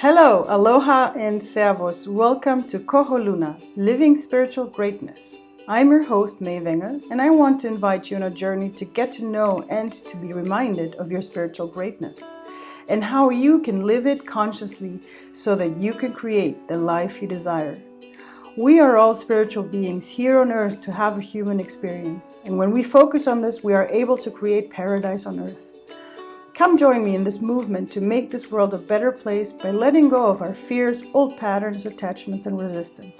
Hello, aloha and servus. Welcome to Kahuna, Living Spiritual Greatness. I'm your host, May Wenger, and I want to invite you on a journey to get to know and to be reminded of your spiritual greatness and how you can live it consciously so that you can create the life you desire. We are all spiritual beings here on earth to have a human experience, and when we focus on this, we are able to create paradise on earth. Come join me in this movement to make this world a better place by letting go of our fears, old patterns, attachments, and resistance.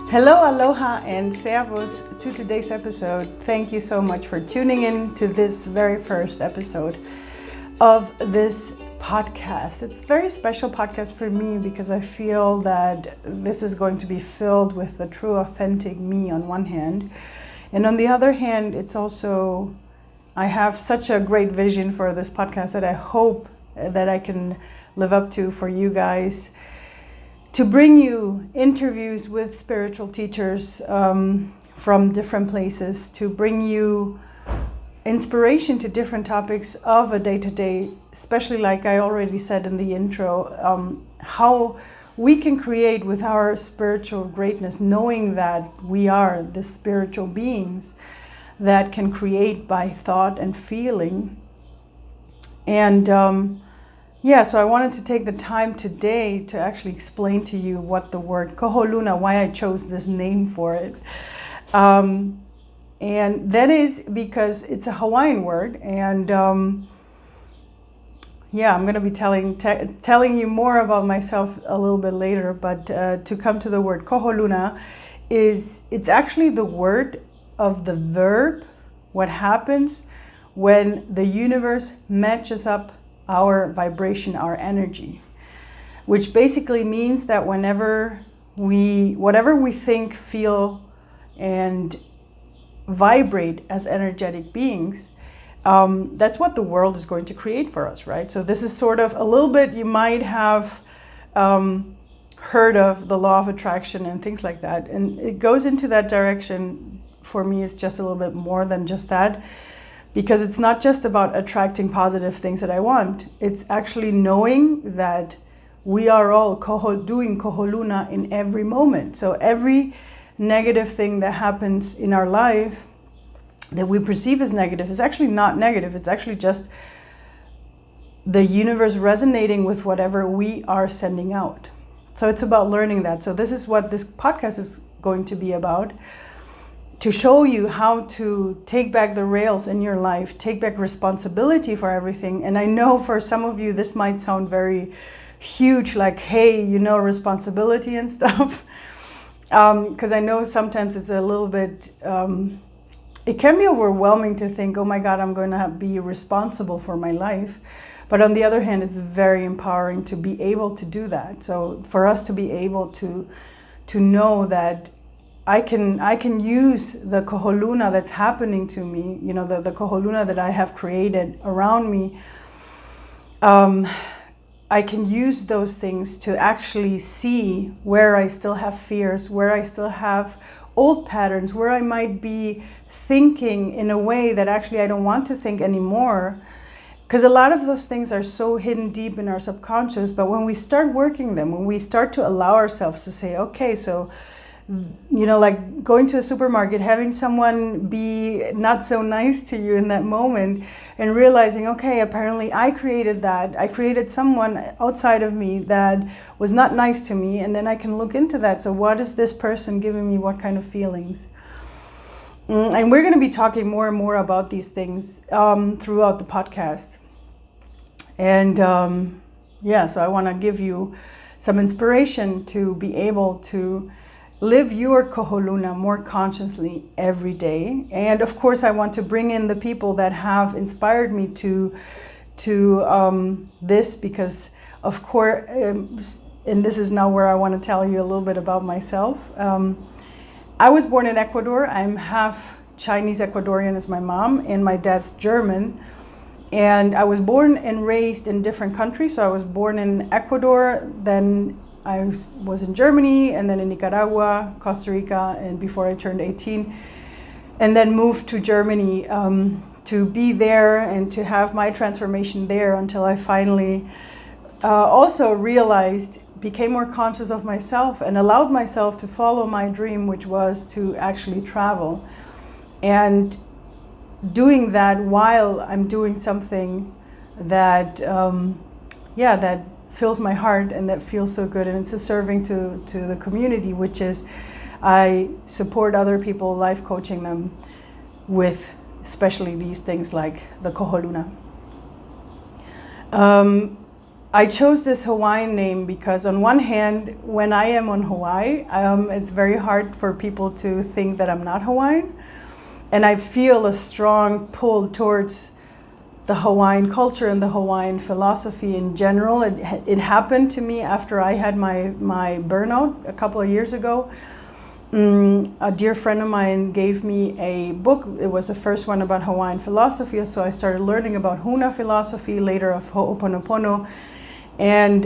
Hello, aloha, and servus to today's episode. Thank you so much for tuning in to this very first episode of this podcast. It's a very special podcast for me because I feel that this is going to be filled with the true, authentic me on one hand. And on the other hand, it's also I have such a great vision for this podcast that I hope that I can live up to for you guys, to bring you interviews with spiritual teachers from different places, to bring you inspiration to different topics of a day-to-day, especially like I already said in the intro, how we can create with our spiritual greatness, knowing that we are the spiritual beings that can create by thought and feeling. And so I wanted to take the time today to actually explain to you what the word Koholuna, why I chose this name for it. And that is because it's a Hawaiian word. And I'm going to be telling you more about myself a little bit later. But to come to the word Koholuna, it's actually the word of the verb, what happens when the universe matches up our vibration, our energy, which basically means that whatever we think, feel, and vibrate as energetic beings, that's what the world is going to create for us, right? So this is sort of a little bit, you might have heard of the law of attraction and things like that, and it goes into that direction. For me, it's just a little bit more than just that, because it's not just about attracting positive things that I want. It's actually knowing that we are all doing Koholuna in every moment. So every negative thing that happens in our life that we perceive as negative is actually not negative. It's actually just the universe resonating with whatever we are sending out. So it's about learning that. So this is what this podcast is going to be about, to show you how to take back the rails in your life, take back responsibility for everything. And I know for some of you, this might sound very huge, like, hey, responsibility and stuff. Because I know sometimes it's a little bit, it can be overwhelming to think, oh my God, I'm going to be responsible for my life. But on the other hand, it's very empowering to be able to do that. So for us to be able to know that I can use the koholuna that's happening to me, the koholuna that I have created around me. I can use those things to actually see where I still have fears, where I still have old patterns, where I might be thinking in a way that actually I don't want to think anymore. Because a lot of those things are so hidden deep in our subconscious, but when we start working them, when we start to allow ourselves to say, okay, so like going to a supermarket, having someone be not so nice to you in that moment and realizing, okay, apparently I created that. I created someone outside of me that was not nice to me. And then I can look into that. So what is this person giving me? What kind of feelings? And we're going to be talking more and more about these things throughout the podcast. And so I want to give you some inspiration to be able to live your koholuna more consciously every day. And of course, I want to bring in the people that have inspired me to this, because of course, and this is now where I want to tell you a little bit about myself. I was born in Ecuador. I'm half Chinese Ecuadorian as my mom, and my dad's German. And I was born and raised in different countries. So I was born in Ecuador, then I was in Germany, and then in Nicaragua, Costa Rica, and before I turned 18, and then moved to Germany to be there and to have my transformation there until I finally also realized, became more conscious of myself and allowed myself to follow my dream, which was to actually travel. And doing that while I'm doing something that, that fills my heart and that feels so good. And it's a serving to the community, which is I support other people, life coaching them with especially these things like the Kahuna. I chose this Hawaiian name because on one hand, when I am on Hawaii, it's very hard for people to think that I'm not Hawaiian. And I feel a strong pull towards the Hawaiian culture and the Hawaiian philosophy in general. It happened to me after I had my burnout a couple of years ago. A dear friend of mine gave me a book. It was the first one about Hawaiian philosophy, so I started learning about Huna philosophy, later of Oponopono. And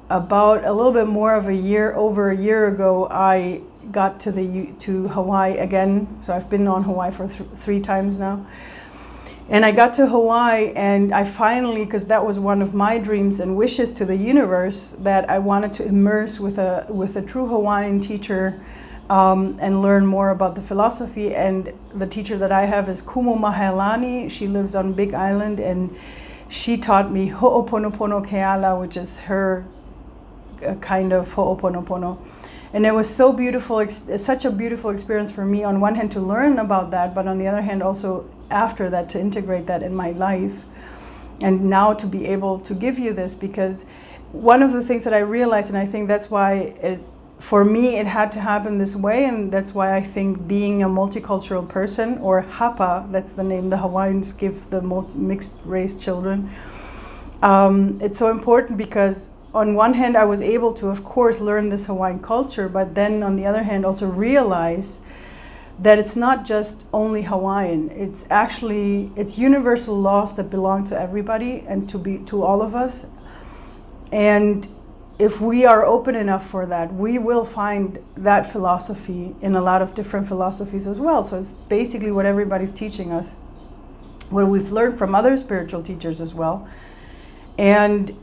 about a little bit more of over a year ago, I got to Hawaii again. So I've been on Hawaii for 3 times now. And I got to Hawaii, and I finally, because that was one of my dreams and wishes to the universe, that I wanted to immerse with a true Hawaiian teacher and learn more about the philosophy. And the teacher that I have is Kumu Mahealani. She lives on Big Island, and she taught me Ho'oponopono Keala, which is her kind of Ho'oponopono. And it was so beautiful. It's such a beautiful experience for me, on one hand, to learn about that, but on the other hand, also after that, to integrate that in my life. And now to be able to give you this, because one of the things that I realized, and I think that's why for me, it had to happen this way, and that's why I think being a multicultural person, or Hapa, that's the name the Hawaiians give the mixed race children, it's so important because on one hand, I was able to, of course, learn this Hawaiian culture, but then on the other hand, also realize that it's not just only Hawaiian. It's universal laws that belong to everybody and to all of us. And if we are open enough for that, we will find that philosophy in a lot of different philosophies as well. So it's basically what everybody's teaching us, what we've learned from other spiritual teachers as well. And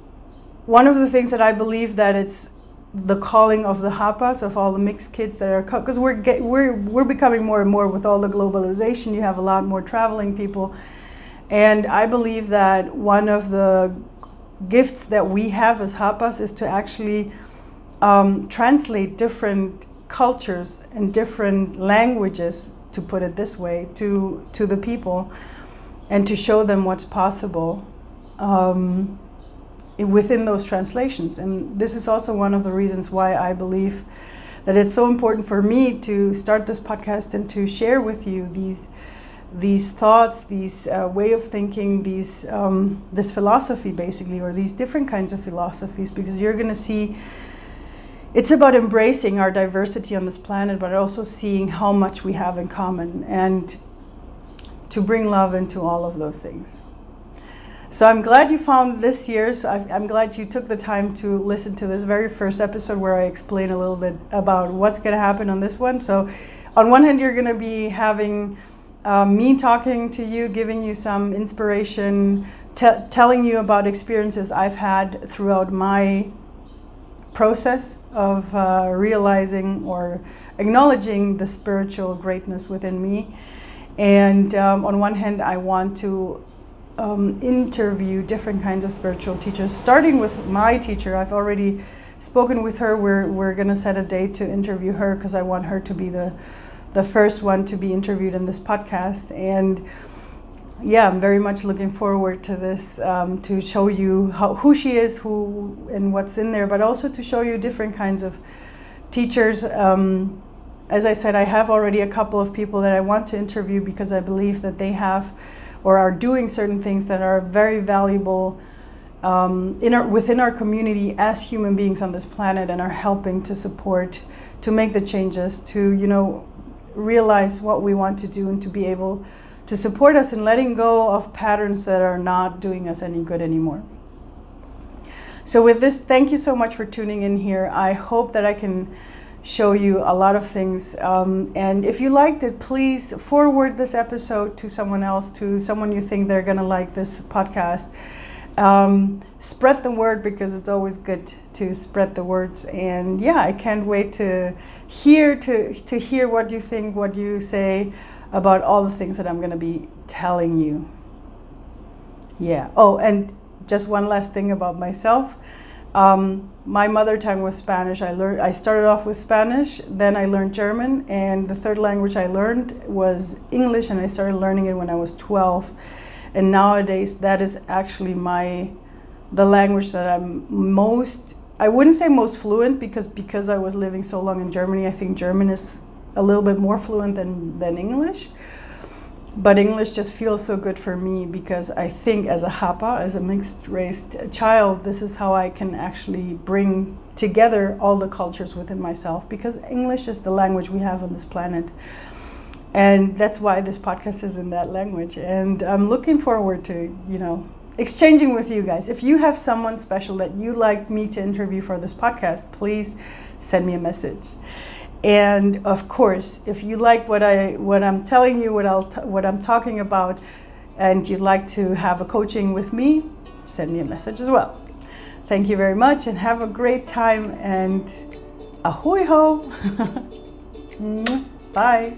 one of the things that I believe that it's the calling of the Hapas, of all the mixed kids that are, because we're becoming more and more with all the globalization. You have a lot more traveling people, and I believe that one of the gifts that we have as Hapas is to actually translate different cultures and different languages, to put it this way, to the people, and to show them what's possible within those translations. And this is also one of the reasons why I believe that it's so important for me to start this podcast and to share with you these thoughts, these way of thinking, this philosophy basically, or these different kinds of philosophies, because you're going to see it's about embracing our diversity on this planet, but also seeing how much we have in common, and to bring love into all of those things. So I'm glad you found this here. So I'm glad you took the time to listen to this very first episode where I explain a little bit about what's going to happen on this one. So on one hand, you're going to be having me talking to you, giving you some inspiration, telling you about experiences I've had throughout my process of realizing or acknowledging the spiritual greatness within me. And on one hand, I want to interview different kinds of spiritual teachers, starting with my teacher. I've already spoken with her. We're going to set a date to interview her, because I want her to be the first one to be interviewed in this podcast. And yeah, I'm very much looking forward to this, to show you who she is, and what's in there, but also to show you different kinds of teachers. As I said, I have already a couple of people that I want to interview, because I believe that they have or are doing certain things that are very valuable within our community as human beings on this planet, and are helping to support, to make the changes, to realize what we want to do, and to be able to support us in letting go of patterns that are not doing us any good anymore. So with this, thank you so much for tuning in here. I hope that I can show you a lot of things, and if you liked it, please forward this episode to someone else, to someone you think they're going to like this podcast. Spread the word, because it's always good to spread the words. And yeah, I can't wait to hear what you think, what you say about all the things that I'm going to be telling you. Yeah. Oh, and just one last thing about myself. My mother tongue was Spanish. I started off with Spanish, then I learned German, and the third language I learned was English, and I started learning it when I was 12. And nowadays that is actually the language that I'm most, I wouldn't say most fluent, because I was living so long in Germany. I think German is a little bit more fluent than English. But English just feels so good for me, because I think as a Hapa, as a mixed race child, this is how I can actually bring together all the cultures within myself, because English is the language we have on this planet. And that's why this podcast is in that language. And I'm looking forward to, exchanging with you guys. If you have someone special that you'd like me to interview for this podcast, please send me a message. And of course, if you like what I'm telling you, what I'm talking about, and you'd like to have a coaching with me, send me a message as well. Thank you very much, and have a great time, and ahoy ho. Bye.